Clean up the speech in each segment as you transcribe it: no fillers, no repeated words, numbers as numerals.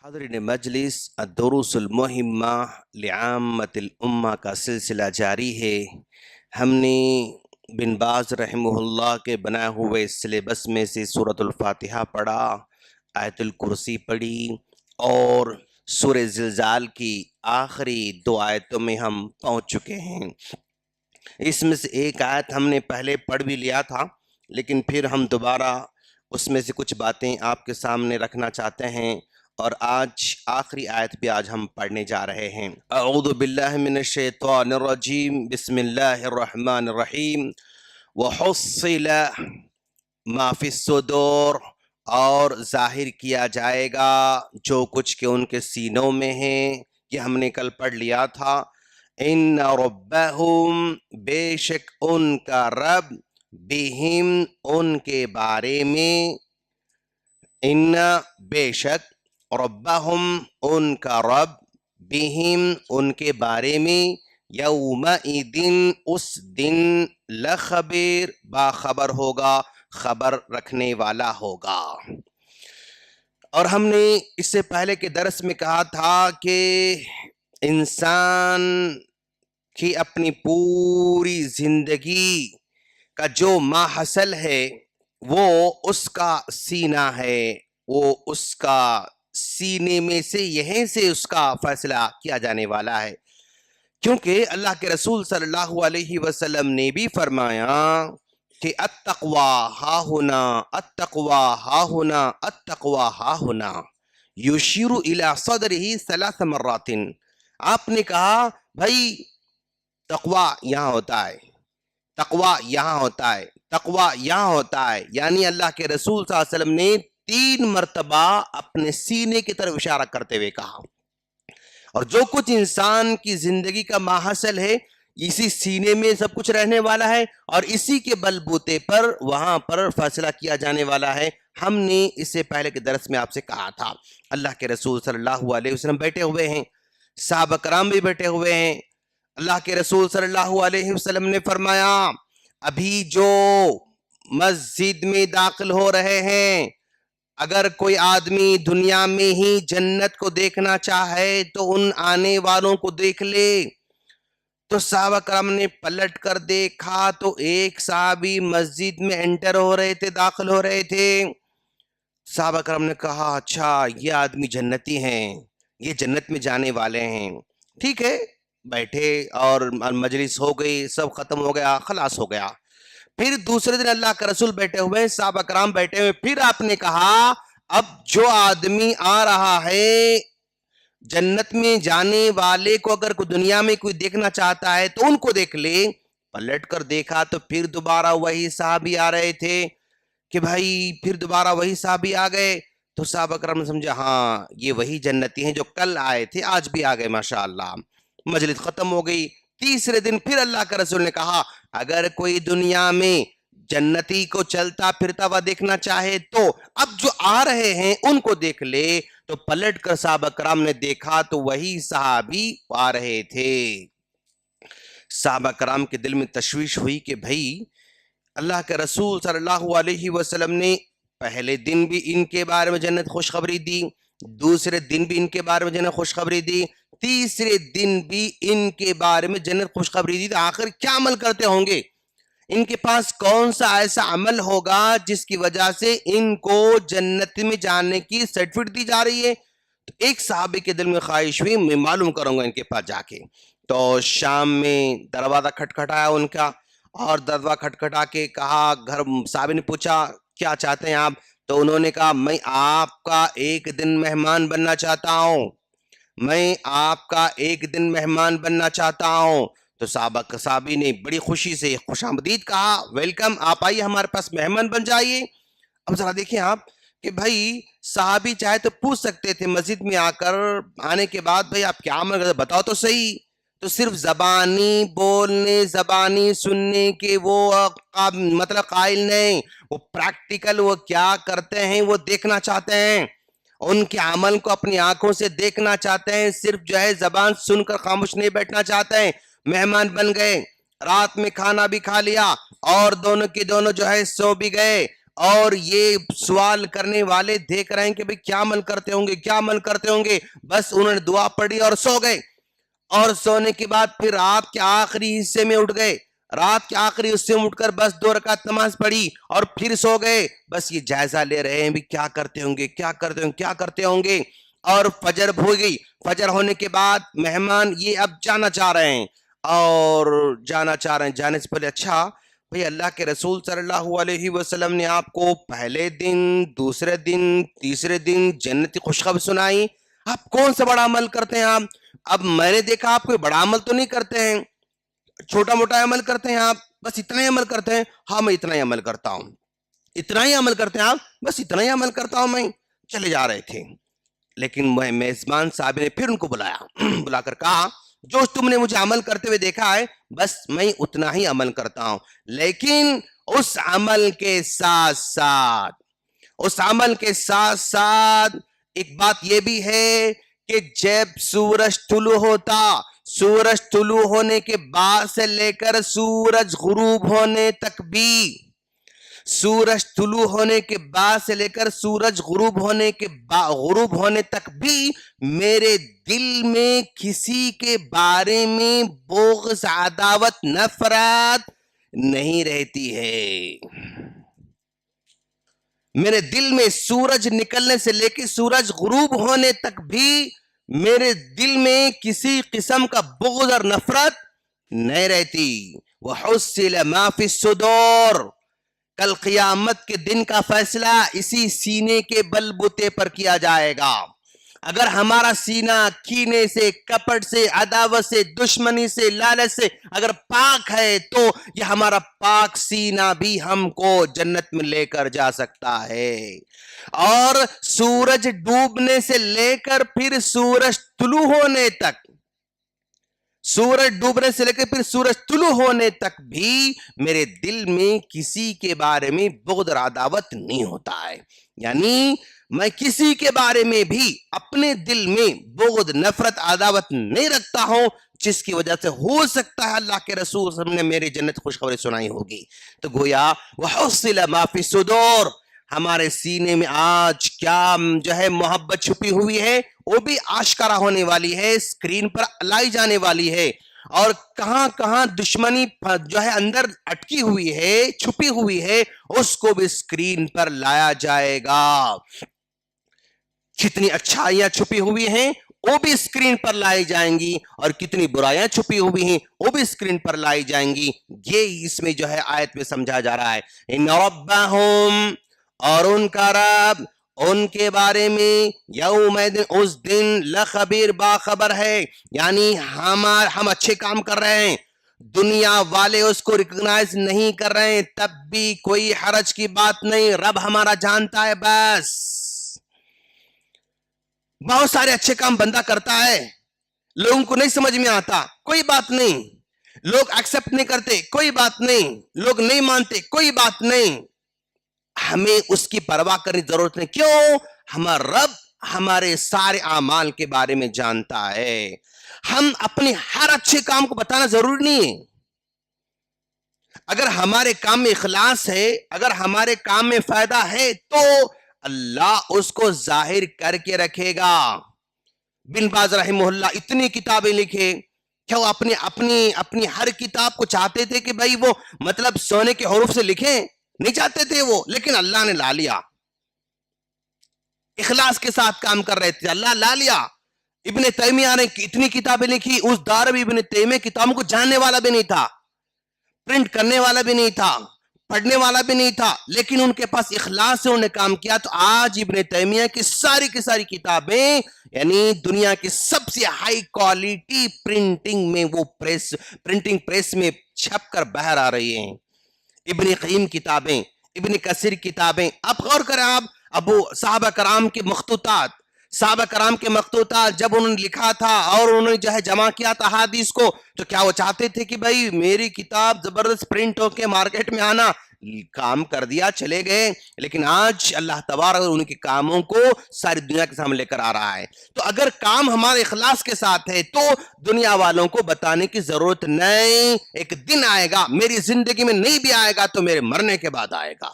حاضرین مجلس الدروس المہمہ لعامت الامہ کا سلسلہ جاری ہے۔ ہم نے بن باز رحمہ اللہ کے بنائے ہوئے سلیبس میں سے سورۃ الفاتحہ پڑھا، آیت الکرسی پڑھی اور سورہ زلزال کی آخری 2 آیتوں میں ہم پہنچ چکے ہیں۔ اس میں سے ایک آیت ہم نے پہلے پڑھ بھی لیا تھا، لیکن پھر ہم دوبارہ اس میں سے کچھ باتیں آپ کے سامنے رکھنا چاہتے ہیں، اور آج آخری آیت بھی آج ہم پڑھنے جا رہے ہیں۔ اعوذ باللہ من الشیطان الرجیم، بسم اللہ الرحمن الرحیم۔ وحصل ما فی الصدور، اور ظاہر کیا جائے گا جو کچھ کہ ان کے سینوں میں ہیں، یہ ہم نے کل پڑھ لیا تھا۔ ان ربہم، بے شک ان کا رب، بہم، ان کے بارے میں، ان بے شک، ربہم ان کا رب، بہم ان کے بارے میں، یومئذ اس دن، لخبیر باخبر ہوگا، خبر رکھنے والا ہوگا۔ اور ہم نے اس سے پہلے کے درس میں کہا تھا کہ انسان کی اپنی پوری زندگی کا جو ماحصل ہے وہ اس کا سینہ ہے، وہ اس کا سینے میں سے، یہیں سے اس کا فیصلہ کیا جانے والا ہے، کیونکہ اللہ کے رسول صلی اللہ علیہ وسلم نے بھی فرمایا کہ التقوی ہاہنا، التقوی ہاہنا، التقوی ہاہنا، یشیر الی صدرہ 3 مرات۔ آپ نے کہا بھائی تقوی یہاں ہوتا ہے، تقوی یہاں ہوتا ہے، تقوی یہاں ہوتا ہے، یعنی اللہ کے رسول صلی اللہ علیہ وسلم نے 3 مرتبہ اپنے سینے کی طرف اشارہ کرتے ہوئے کہا۔ اور جو کچھ انسان کی زندگی کا ماحصل ہے، اسی سینے میں سب کچھ رہنے والا ہے، اور اسی کے بل بوتے پر وہاں پر فیصلہ کیا جانے والا ہے۔ ہم نے اس سے پہلے کے درس میں آپ سے کہا تھا اللہ کے رسول صلی اللہ علیہ وسلم بیٹھے ہوئے ہیں، صحابہ کرام بھی بیٹھے ہوئے ہیں۔ اللہ کے رسول صلی اللہ علیہ وسلم نے فرمایا ابھی جو مسجد میں داخل ہو رہے ہیں، اگر کوئی آدمی دنیا میں ہی جنت کو دیکھنا چاہے تو ان آنے والوں کو دیکھ لے۔ تو صحابہ کرام نے پلٹ کر دیکھا تو ایک صحابی مسجد میں انٹر ہو رہے تھے، داخل ہو رہے تھے۔ صحابہ کرام نے کہا اچھا یہ آدمی جنتی ہیں، یہ جنت میں جانے والے ہیں، ٹھیک ہے، بیٹھے اور مجلس ہو گئی، سب ختم ہو گیا، خلاص ہو گیا۔ پھر دوسرے دن اللہ کا رسول بیٹھے ہوئے، صحابہ کرام بیٹھے ہوئے، پھر آپ نے کہا اب جو آدمی آ رہا ہے جنت میں جانے والے کو اگر کوئی دنیا میں کوئی دیکھنا چاہتا ہے تو ان کو دیکھ لے۔ پلٹ کر دیکھا تو پھر دوبارہ وہی صحابی آ رہے تھے کہ بھائی پھر دوبارہ وہی صحابی آ گئے۔ تو صحابہ کرام نے سمجھا ہاں یہ وہی جنتی ہیں جو کل آئے تھے، آج بھی آ گئے، ماشاءاللہ۔ مجلس ختم ہو گئی۔ تیسرے دن پھر اللہ کا رسول نے کہا اگر کوئی دنیا میں جنتی کو چلتا پھرتا ہوا دیکھنا چاہے تو اب جو آ رہے ہیں ان کو دیکھ لے۔ تو پلٹ کر صحابہ کرام نے دیکھا تو وہی صحابی آ رہے تھے۔ صحابہ کرام کے دل میں تشویش ہوئی کہ بھائی اللہ کے رسول صلی اللہ علیہ وسلم نے پہلے دن بھی ان کے بارے میں جنت خوشخبری دی، دوسرے دن بھی ان کے بارے میں جنت خوشخبری دی، تیسرے دن بھی ان کے بارے میں جنت خوشخبری دی، تو آخر کیا عمل کرتے ہوں گے؟ ان کے پاس کون سا ایسا عمل ہوگا جس کی وجہ سے ان کو جنت میں جانے کی سرٹیفکیٹ دی جا رہی ہے؟ تو ایک صحابی کے دل میں خواہش ہوئی میں معلوم کروں گا ان کے پاس جا کے۔ تو شام میں دروازہ کھٹکھٹایا ان کا، اور دروازہ کھٹکھٹا کے کہا، گھر صحابی نے پوچھا کیا چاہتے ہیں آپ؟ تو انہوں نے کہا میں آپ کا ایک دن مہمان بننا چاہتا ہوں، میں آپ کا ایک دن مہمان بننا چاہتا ہوں۔ تو صحابی نے بڑی خوشی سے خوش آمدید کہا، ویلکم، آپ آئیے ہمارے پاس مہمان بن جائیے۔ اب ذرا دیکھیں آپ کہ بھائی صحابی چاہے تو پوچھ سکتے تھے مسجد میں آ کر، آنے کے بعد بھائی آپ کیا عمل کرتے بتاؤ تو صحیح۔ تو صرف زبانی بولنے، زبانی سننے کے وہ مطلب قائل نہیں، وہ پریکٹیکل وہ کیا کرتے ہیں وہ دیکھنا چاہتے ہیں، ان کے عمل کو اپنی آنکھوں سے دیکھنا چاہتے ہیں، صرف جو ہے زبان سن کر خاموش نہیں بیٹھنا چاہتے ہیں۔ مہمان بن گئے، رات میں کھانا بھی کھا لیا اور دونوں کے دونوں جو ہے سو بھی گئے، اور یہ سوال کرنے والے دیکھ رہے ہیں کہ بھئی کیا عمل کرتے ہوں گے، کیا عمل کرتے ہوں گے. بس انہوں نے دعا پڑھی اور سو گئے. اور سونے کے بعد پھر رات کے آخری حصے میں اٹھ گئے. رات کے آخری حصے میں اٹھ کر بس 2 رکعت نماز پڑھی اور پھر سو گئے. بس یہ جائزہ لے رہے ہیں بھی کیا کرتے ہوں گے، کیا کرتے ہوں گے، کیا کرتے ہوں گے. اور فجر ہو گئی. فجر ہونے کے بعد مہمان یہ اب جانا چاہ رہے ہیں، اور جانے سے پہلے اچھا بھئی اللہ کے رسول صلی اللہ علیہ وسلم نے آپ کو پہلے دن، دوسرے دن، تیسرے دن جنت کی خوشخبری سنائی. آپ کون سا بڑا عمل کرتے ہیں آپ؟ اب میں نے دیکھا آپ کوئی بڑا عمل تو نہیں کرتے ہیں، چھوٹا موٹا عمل کرتے ہیں آپ، بس اتنا ہی عمل کرتے ہیں. ہاں میں اتنا ہی عمل کرتا ہوں. اتنا ہی عمل کرتے ہیں آپ؟ بس اتنا ہی عمل کرتا ہوں میں. چلے جا رہے تھے، لیکن میزبان صاحب نے پھر ان کو بلایا، بلا کر کہا جو تم نے مجھے عمل کرتے ہوئے دیکھا ہے بس میں اتنا ہی عمل کرتا ہوں، لیکن اس عمل کے ساتھ ایک بات یہ بھی ہے کہ جب سورج طلوع ہوتا، سورج طلوع ہونے کے بعد سے لے کر سورج غروب ہونے تک بھی، سورج طلوع ہونے کے بعد سے لے کر سورج غروب ہونے تک بھی میرے دل میں کسی کے بارے میں بغض، عداوت، نفرت نہیں رہتی ہے. میرے دل میں سورج نکلنے سے لے کے سورج غروب ہونے تک بھی میرے دل میں کسی قسم کا بغض اور نفرت نہیں رہتی. وَحُصِّلَ مَا فِي الصُّدُورِ، کل قیامت کے دن کا فیصلہ اسی سینے کے بل بوتے پر کیا جائے گا. اگر ہمارا سینہ کینے سے، کپٹ سے، عداوت سے، دشمنی سے، لالچ سے اگر پاک ہے تو یہ ہمارا پاک سینہ بھی ہم کو جنت میں لے کر جا سکتا ہے. اور سورج ڈوبنے سے لے کر پھر سورج طلوع ہونے تک، سورج ڈوبنے سے لے کر پھر سورج طلوع ہونے تک بھی میرے دل میں کسی کے بارے میں بغض اور عداوت نہیں ہوتا ہے. یعنی میں کسی کے بارے میں بھی اپنے دل میں بغض، نفرت، عداوت نہیں رکھتا ہوں، جس کی وجہ سے ہو سکتا ہے اللہ کے رسول صلی اللہ علیہ وسلم نے میری جنت خوشخبری سنائی ہوگی. تو گویا وَحُصِّلَ مَا فِي الصُّدُورِ، ہمارے سینے میں آج کیا جو ہے محبت چھپی ہوئی ہے وہ بھی آشکارا ہونے والی ہے، اسکرین پر لائی جانے والی ہے. اور کہاں کہاں دشمنی جو ہے اندر اٹکی ہوئی ہے، چھپی ہوئی ہے، اس کو بھی اسکرین پر لایا جائے گا. کتنی اچھائیاں چھپی ہوئی ہیں وہ بھی اسکرین پر لائی جائیں گی، اور کتنی برائیاں چھپی ہوئی ہیں وہ بھی اسکرین پر لائی جائیں گی. یہ اس میں جو ہے آیت میں سمجھا جا رہا ہے. ان ربہم، اور ان کا رب ان کے بارے میں یوم اس دن لخبیر، باخبر ہے. یعنی ہم اچھے کام کر رہے ہیں، دنیا والے اس کو ریکگنائز نہیں کر رہے ہیں، تب بھی کوئی حرج کی بات نہیں، رب ہمارا جانتا ہے. بس بہت سارے اچھے کام بندہ کرتا ہے، لوگوں کو نہیں سمجھ میں آتا، کوئی بات نہیں، لوگ ایکسپٹ نہیں کرتے، کوئی بات نہیں، لوگ نہیں مانتے، کوئی بات نہیں. ہمیں اس کی پرواہ کرنے کی ضرورت نہیں. کیوں؟ ہمارا رب ہمارے سارے اعمال کے بارے میں جانتا ہے. ہم اپنے ہر اچھے کام کو بتانا ضروری نہیں ہے. اگر ہمارے کام میں اخلاص ہے، اگر ہمارے کام میں فائدہ ہے تو اللہ اس کو ظاہر کر کے رکھے گا. بن باز رحمہ اللہ اتنی کتابیں لکھے، کیا وہ اپنی ہر کتاب کو چاہتے تھے کہ بھائی وہ مطلب سونے کے حروف سے لکھیں؟ نہیں چاہتے تھے وہ، لیکن اللہ نے لا لیا. اخلاص کے ساتھ کام کر رہے تھے، اللہ لا لیا. ابن تیمیہ نے اتنی کتابیں لکھی، اس دور میں ابن تیمیہ کتابوں کو جاننے والا بھی نہیں تھا، پرنٹ کرنے والا بھی نہیں تھا، پڑھنے والا بھی نہیں تھا، لیکن ان کے پاس اخلاص سے انہوں نے کام کیا. تو آج ابن تیمیہ کی ساری کتابیں یعنی دنیا کی سب سے ہائی کوالٹی پرنٹنگ میں وہ پرنٹنگ پریس میں چھپ کر باہر آ رہی ہیں. ابن قیم کتابیں، ابن کثیر کتابیں، آپ غور کریں، آپ ابو صحابہ کرام کے مخطوطات، جب انہوں نے لکھا تھا اور انہوں نے جو ہے جمع کیا تھا حدیث کو، تو کیا وہ چاہتے تھے کہ بھائی میری کتاب زبردست پرنٹ ہو کے مارکیٹ میں آنا؟ کام کر دیا، چلے گئے. لیکن آج اللہ تبارک ان کے کاموں کو ساری دنیا کے سامنے لے کر آ رہا ہے. تو اگر کام ہمارے اخلاص کے ساتھ ہے تو دنیا والوں کو بتانے کی ضرورت نہیں. ایک دن آئے گا، میری زندگی میں نہیں بھی آئے گا تو میرے مرنے کے بعد آئے گا.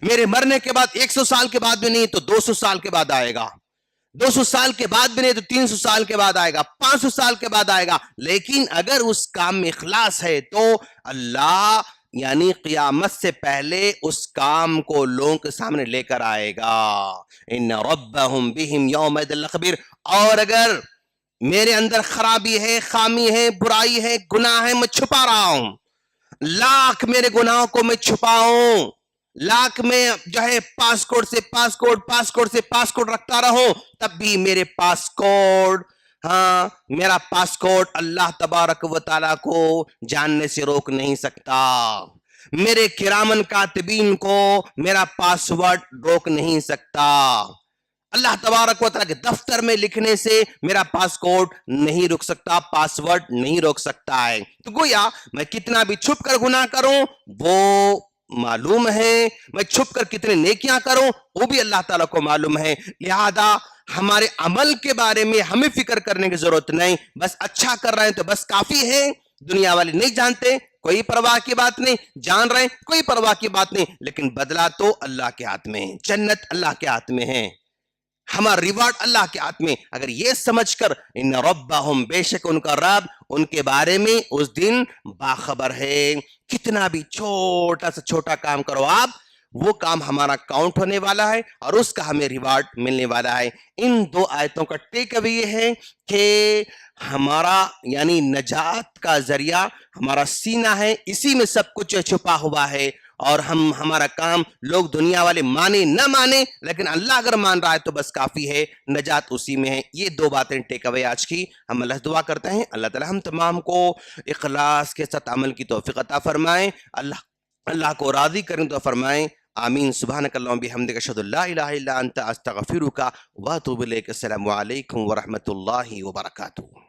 میرے مرنے کے بعد 100 سال کے بعد بھی نہیں تو 200 سال کے بعد آئے گا, 200 سال کے بعد بھی نہیں تو 300 سال کے بعد آئے گا, 500 سال کے بعد آئے گا. لیکن اگر اس کام میں اخلاص ہے تو اللہ یعنی قیامت سے پہلے اس کام کو لوگوں کے سامنے لے کر آئے گا. ان ربہم بہم یومئذ لخبیر. اور اگر میرے اندر خرابی ہے, خامی ہے, برائی ہے, گناہ ہے, میں چھپا رہا ہوں, لاکھ میرے گناہوں کو میں چھپاؤں, لاکھ میں جو ہے پاسپورٹ سے پاسپورٹ رکھتا رہوں, تب بھی میرے پاسپورٹ میرا پاسپورٹ اللہ تبارک و تعالیٰ کو جاننے سے روک نہیں سکتا. میرے کرامن کاتبین کو میرا پاسورڈ روک نہیں سکتا. اللہ تبارک و تعالیٰ کے دفتر میں لکھنے سے میرا پاسپورٹ نہیں روک سکتا, پاسورڈ نہیں روک سکتا ہے. تو گویا میں کتنا بھی چھپ کر گناہ کروں وہ معلوم ہے, میں چھپ کر کتنے نیکیاں کروں وہ بھی اللہ تعالیٰ کو معلوم ہے. لہذا ہمارے عمل کے بارے میں ہمیں فکر کرنے کی ضرورت نہیں, بس اچھا کر رہے ہیں تو بس کافی ہے. دنیا والے نہیں جانتے, کوئی پرواہ کی بات نہیں, جان رہے ہیں کوئی پرواہ کی بات نہیں, لیکن بدلہ تو اللہ کے ہاتھ میں ہے, جنت اللہ کے ہاتھ میں ہے, ہمارا ریوارڈ اللہ کے ہاتھ میں. اگر یہ سمجھ کر ان ربہم بے شک ان کا رب ان کے بارے میں اس دن باخبر ہے, کتنا بھی چھوٹا سے چھوٹا کام کرو آپ, وہ کام ہمارا کاؤنٹ ہونے والا ہے اور اس کا ہمیں ریوارڈ ملنے والا ہے. ان دو آیتوں کا ٹیک اوے یہ ہے کہ ہمارا یعنی نجات کا ذریعہ ہمارا سینہ ہے, اسی میں سب کچھ چھپا ہوا ہے, اور ہمارا کام لوگ دنیا والے مانے نہ مانے, لیکن اللہ اگر مان رہا ہے تو بس کافی ہے, نجات اسی میں ہے. یہ دو باتیں ٹیک اوے آج کی. ہم اللہ دعا کرتے ہیں اللہ تعالی ہم تمام کو اخلاص کے ساتھ عمل کی توفیق عطا فرمائیں, اللہ کو راضی کریں تو فرمائیں. آمین. سبحانک اللہم بحمدک اشہد ان لا الہ الا انت استغفرک واتوب الیک. السلام علیکم ورحمۃ اللہ وبرکاتہ.